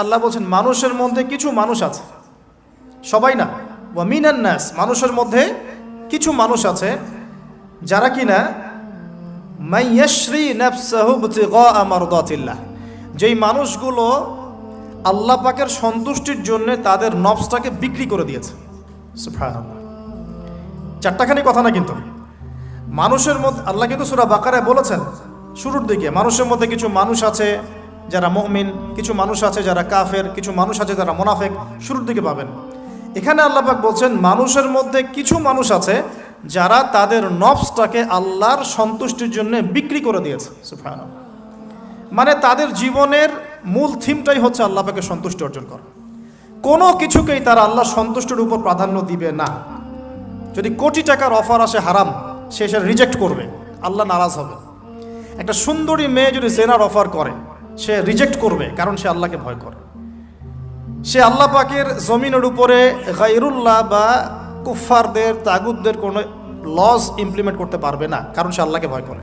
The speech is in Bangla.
আল্লাহ বলছেন মানুষের মধ্যে কিছু মানুষ আছে, সবাই না, ওয়া মিনান নাস, মানুষের মধ্যে কিছু মানুষ আছে যারা কিনা মাইয়াশরি নাফসাহু ইবতিগা মারদাতিল্লাহ, যেই মানুষগুলো আল্লাহ পাকের সন্তুষ্টির জন্য তাদের নফসটাকে বিক্রি করে দিয়েছে। সুবহানাল্লাহ, চারটাখানি কথা না, কিন্তু মানুষের মধ্যে আল্লাহ কিন্তু সূরা বাকারায় বলেছেন শুরুর দিকে, মানুষের মধ্যে কিছু মানুষ আছে যারা মুমিন, কিছু মানুষ আছে যারা কাফের, কিছু মানুষ আছে যারা মুনাফিক, শুরুর দিকে পাবেন। এখানে আল্লাহ পাক বলছেন মানুষের মধ্যে কিছু মানুষ আছে যারা তাদের নফসটাকে আল্লাহর সন্তুষ্টির জন্য বিক্রি করে দিয়েছে। সুবহানাল্লাহ, মানে তাদের জীবনের মূল থিমটাই হচ্ছে আল্লাহ পাকের সন্তুষ্টি অর্জন করা। কোনো কিছুকেই তারা আল্লাহর সন্তুষ্টির উপর প্রাধান্য দিবে না। যদি কোটি টাকার অফার আসে হারাম, সে সেটা রিজেক্ট করবে, আল্লাহ নারাজ হবে। একটা সুন্দরী মেয়ে যদি জেনার অফার করে, সে রিজেক্ট করবে, কারণ সে আল্লাহকে ভয় করে। সে আল্লাহ পাকের জমিনের উপরে গায়রুল্লাহ বা কুফফারদের, তাগুতদের কোনো লজ ইমপ্লিমেন্ট করতে পারবে না, কারণ সে আল্লাহকে ভয় করে।